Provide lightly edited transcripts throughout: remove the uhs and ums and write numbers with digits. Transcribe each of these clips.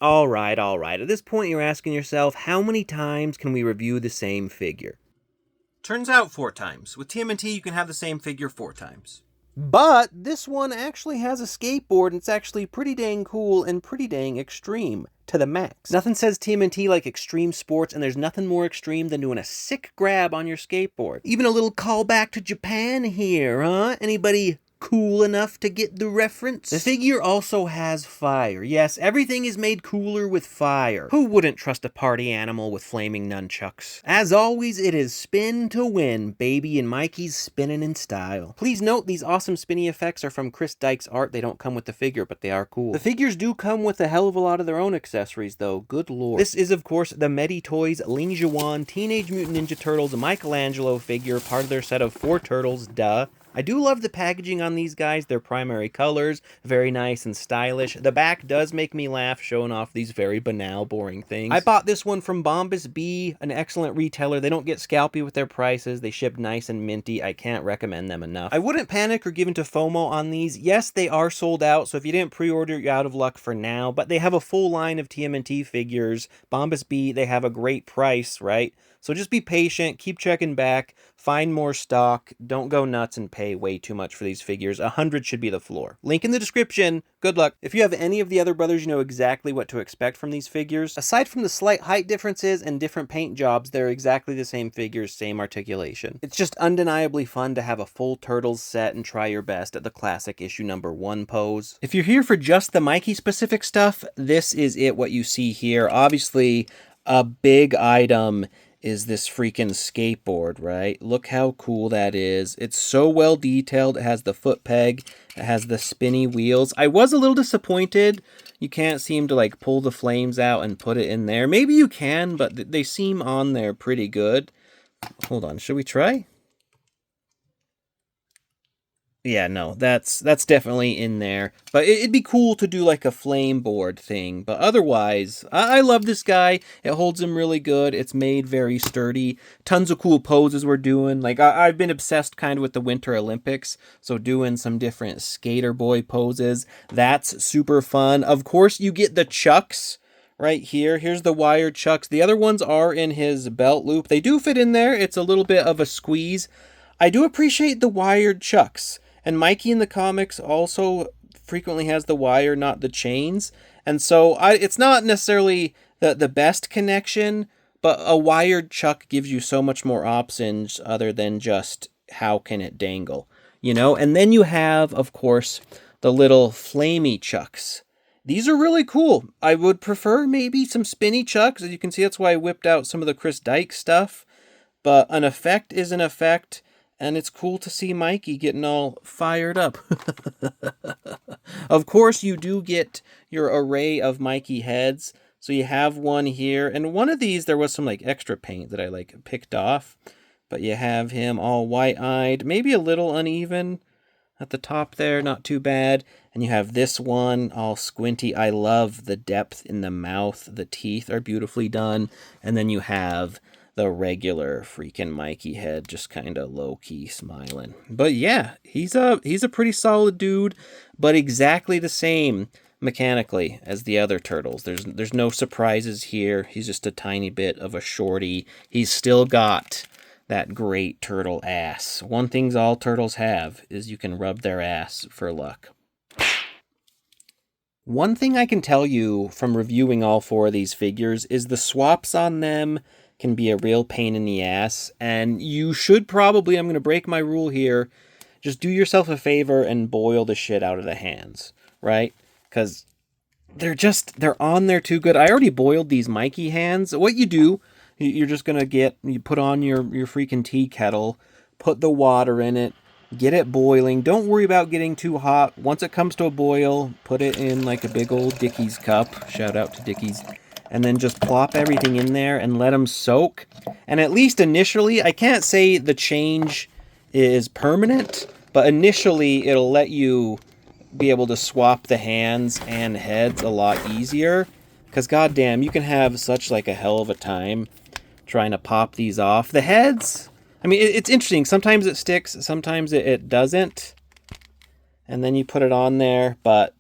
Alright. At this point you're asking yourself, how many times can we review the same figure? Turns out 4 times. With TMNT, you can have the same figure 4 times. But this one actually has a skateboard, and it's actually pretty dang cool and pretty dang extreme to the max. Nothing says TMNT like extreme sports, and there's nothing more extreme than doing a sick grab on your skateboard. Even a little callback to Japan here, huh? Anybody cool enough to get the reference? The figure also has fire. Yes, everything is made cooler with fire. Who wouldn't trust a party animal with flaming nunchucks? As always, it is spin to win, baby, and Mikey's spinning in style. Please note, these awesome spinny effects are from Chris Dyke's art. They don't come with the figure, but they are cool. The figures do come with a hell of a lot of their own accessories, though. Good lord. This is, of course, the Mety Toyz Lingjihun Teenage Mutant Ninja Turtles Michelangelo figure, part of their set of 4 turtles, duh. I do love the packaging on these guys, their primary colors, very nice and stylish. The back does make me laugh, showing off these very banal, boring things. I bought this one from Bombas B, an excellent retailer. They don't get scalpy with their prices. They ship nice and minty. I can't recommend them enough. I wouldn't panic or give into FOMO on these. Yes, they are sold out, so if you didn't pre-order, you're out of luck for now, but they have a full line of TMNT figures. Bombas B, they have a great price, right? So just be patient, keep checking back, find more stock, don't go nuts and pay way too much for these figures. 100 should be the floor. Link in the description. Good luck. If you have any of the other brothers, you know exactly what to expect from these figures. Aside from the slight height differences and different paint jobs, they're exactly the same figures, same articulation. It's just undeniably fun to have a full Turtles set and try your best at the classic issue number 1 pose. If you're here for just the Mikey specific stuff, this is it, what you see here. Obviously, a big item is this freaking skateboard, right? Look how cool that is. It's so well detailed. It has the foot peg. It has the spinny wheels. I was a little disappointed. You can't seem to like pull the flames out and put it in there. Maybe you can, but they seem on there pretty good. Hold on, should we try? Yeah, no, that's definitely in there. But it'd be cool to do like a flame board thing. But otherwise, I love this guy. It holds him really good. It's made very sturdy. Tons of cool poses we're doing. Like, I've been obsessed kind of with the Winter Olympics. So doing some different skater boy poses. That's super fun. Of course, you get the Chucksw right here. Here's the wired Chucksw. The other ones are in his belt loop. They do fit in there. It's a little bit of a squeeze. I do appreciate the wired Chucksw. And Mikey in the comics also frequently has the wire, not the chains. And so it's not necessarily the best connection, but a wired Chuck gives you so much more options other than just how can it dangle, you know? And then you have, of course, the little flamey Chucks. These are really cool. I would prefer maybe some spinny Chucks. As you can see, that's why I whipped out some of the Chris Dyke stuff. But an effect is an effect. And it's cool to see Mikey getting all fired up. Of course, you do get your array of Mikey heads. So you have one here. And one of these, there was some like extra paint that I like picked off. But you have him all white-eyed. Maybe a little uneven at the top there. Not too bad. And you have this one all squinty. I love the depth in the mouth. The teeth are beautifully done. And then you have the regular freaking Mikey head, just kind of low-key smiling. But yeah, he's a pretty solid dude, but exactly the same mechanically as the other turtles. There's no surprises here. He's just a tiny bit of a shorty. He's still got that great turtle ass. One thing all turtles have is you can rub their ass for luck. One thing I can tell you from reviewing all 4 of these figures is the swaps on them can be a real pain in the ass, and you should probably, I'm going to break my rule here, just do yourself a favor and boil the shit out of the hands, right? Because they're on there too good. I already boiled these Mikey hands. What you do, you're just going to you put on your freaking tea kettle, put the water in it, get it boiling. Don't worry about getting too hot. Once it comes to a boil, put it in like a big old Dickies cup. Shout out to Dickies. And then just plop everything in there and let them soak. And at least initially, I can't say the change is permanent, but initially it'll let you be able to swap the hands and heads a lot easier. Because goddamn, you can have such like a hell of a time trying to pop these off. The heads, I mean, it's interesting. Sometimes it sticks, sometimes it doesn't. And then you put it on there, but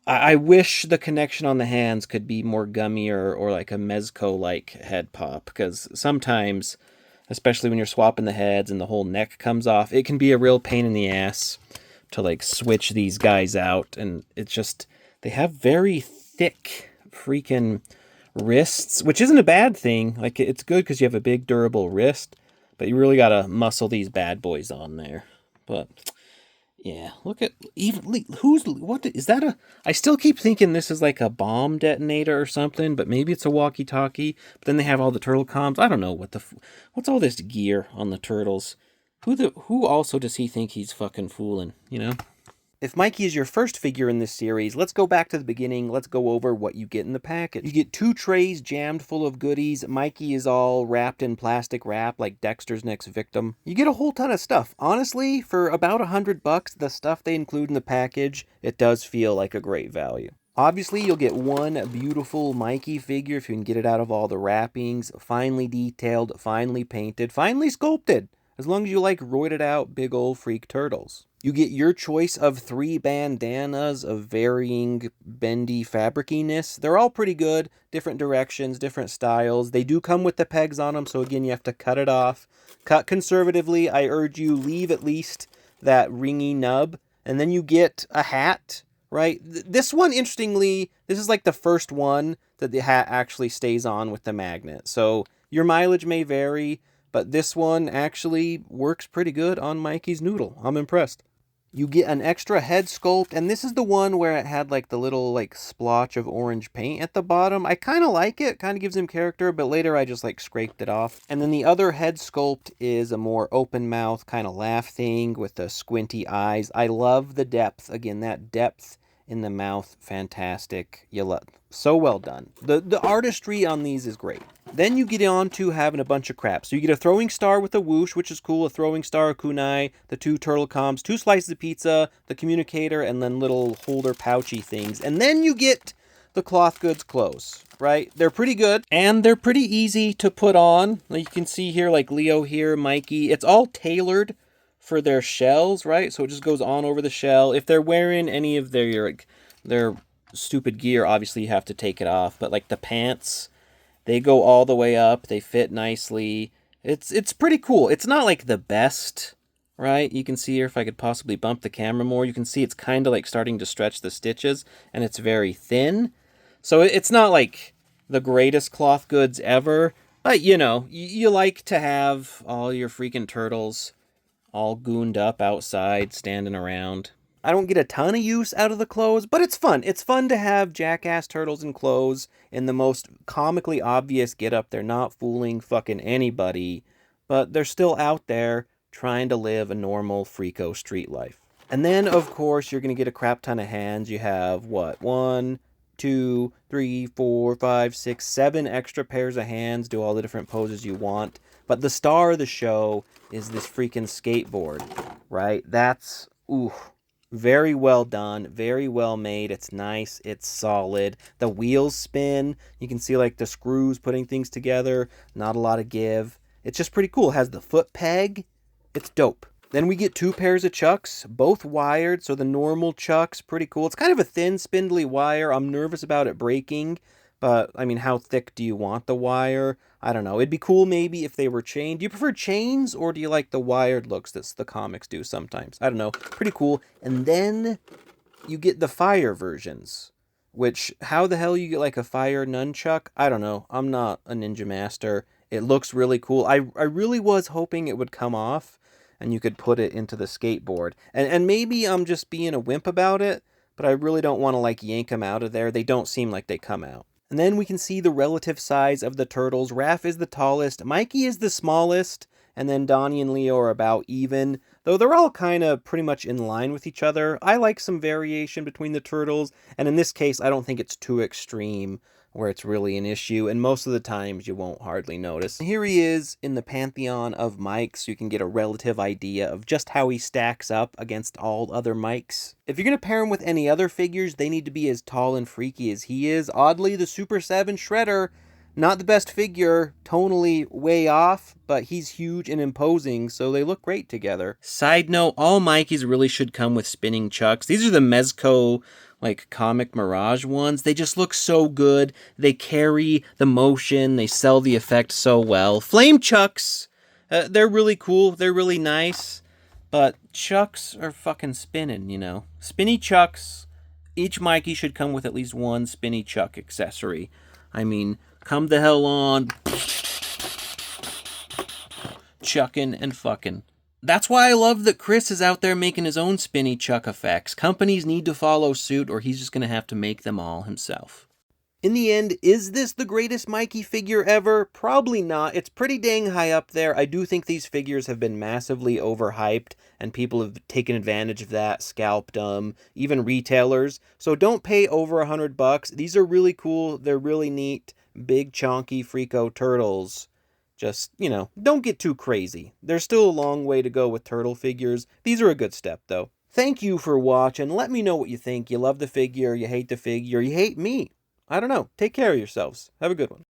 I wish the connection on the hands could be more gummy or like a Mezco-like head pop, because sometimes, especially when you're swapping the heads and the whole neck comes off, it can be a real pain in the ass to like switch these guys out, and it's just, they have very thick freaking wrists, which isn't a bad thing. Like, it's good because you have a big durable wrist, but you really gotta muscle these bad boys on there. But yeah, look at, even what is that? I still keep thinking this is like a bomb detonator or something, but maybe it's a walkie-talkie. But then they have all the turtle comms. I don't know what's all this gear on the turtles. Who also does he think he's fucking fooling, you know? If Mikey is your first figure in this series, let's go back to the beginning. Let's go over what you get in the package. You get 2 trays jammed full of goodies. Mikey is all wrapped in plastic wrap like Dexter's Next Victim. You get a whole ton of stuff. Honestly, for about $100, the stuff they include in the package, it does feel like a great value. Obviously, you'll get one beautiful Mikey figure if you can get it out of all the wrappings. Finely detailed, finely painted, finely sculpted. As long as you like roided out big old freak turtles. You get your choice of 3 bandanas of varying bendy fabriciness. They're all pretty good, different directions, different styles. They do come with the pegs on them, so again, you have to cut it off. Cut conservatively. I urge you, leave at least that ringy nub. And then you get a hat, right? This one, interestingly, this is like the first one that the hat actually stays on with the magnet. So your mileage may vary, but this one actually works pretty good on Mikey's noodle. I'm impressed. You get an extra head sculpt, and this is the one where it had like the little like splotch of orange paint at the bottom. I kind of like it, kind of gives him character, but later I just like scraped it off. And then the other head sculpt is a more open mouth kind of laugh thing with the squinty eyes. I love the depth. Again, that depth in the mouth, fantastic. So well done. The artistry on these is great. Then you get on to having a bunch of crap. So you get a throwing star with a whoosh, which is cool. A throwing star, a kunai, the 2 turtle comms, 2 slices of pizza, the communicator, and then little holder pouchy things. And then you get the cloth goods clothes, right? They're pretty good, and they're pretty easy to put on. Like you can see here, like Leo here, Mikey. It's all tailored for their shells, right? So it just goes on over the shell. If they're wearing any of their stupid gear, obviously you have to take it off. But like the pants, they go all the way up. They fit nicely. It's pretty cool. It's not like the best, right? You can see here, if I could possibly bump the camera more, you can see it's kind of like starting to stretch the stitches, and it's very thin. So it's not like the greatest cloth goods ever, but you know, you like to have all your freaking turtles all gooned up outside, standing around. I don't get a ton of use out of the clothes, but it's fun. It's fun to have jackass turtles in clothes in the most comically obvious getup. They're not fooling fucking anybody, but they're still out there trying to live a normal Freako street life. And then, of course, you're going to get a crap ton of hands. You have, what, 1, 2, 3, 4, 5, 6, 7 extra pairs of hands. Do all the different poses you want. But the star of the show is this freaking skateboard, right? That's, very well done, very well made. It's nice, it's solid. The wheels spin. You can see like the screws putting things together. Not a lot of give. It's just pretty cool. It has the foot peg. It's dope. Then we get 2 pairs of Chucksw, both wired. So the normal Chucksw, pretty cool. It's kind of a thin, spindly wire. I'm nervous about it breaking. But, I mean, how thick do you want the wire? I don't know. It'd be cool maybe if they were chained. Do you prefer chains, or do you like the wired looks that the comics do sometimes? I don't know. Pretty cool. And then you get the fire versions, which, how the hell you get like a fire nunchuck? I don't know. I'm not a ninja master. It looks really cool. I really was hoping it would come off and you could put it into the skateboard. And maybe I'm just being a wimp about it, but I really don't want to like yank them out of there. They don't seem like they come out. And then we can see the relative size of the turtles. Raph is the tallest, Mikey is the smallest, and then Donnie and Leo are about even, though they're all kind of pretty much in line with each other. I like some variation between the turtles, and in this case, I don't think it's too extreme where it's really an issue, and most of the times you won't hardly notice. Here he is in the pantheon of Mikes, so you can get a relative idea of just how he stacks up against all other Mikes. If you're going to pair him with any other figures, they need to be as tall and freaky as he is. Oddly, the Super 7 Shredder, not the best figure, tonally way off, but he's huge and imposing, so they look great together. Side note, all Mikeys really should come with spinning chucks. These are the Mezco like Comic Mirage ones. They just look so good. They carry the motion. They sell the effect so well. Flame Chucksw, they're really cool. They're really nice. But Chucksw are fucking spinning, you know. Spinny Chucksw. Each Mikey should come with at least one spinny chuck accessory. I mean, come the hell on. Chucking and fucking. That's why I love that Chris is out there making his own spinny chuck effects. Companies need to follow suit or he's just going to have to make them all himself. In the end, is this the greatest Mikey figure ever? Probably not. It's pretty dang high up there. I do think these figures have been massively overhyped, and people have taken advantage of that, scalped them, even retailers. So don't pay over $100. These are really cool. They're really neat. Big, chonky, freako turtles. Just, you know, don't get too crazy. There's still a long way to go with turtle figures. These are a good step, though. Thank you for watching. Let me know what you think. You love the figure, you hate the figure, you hate me. I don't know. Take care of yourselves. Have a good one.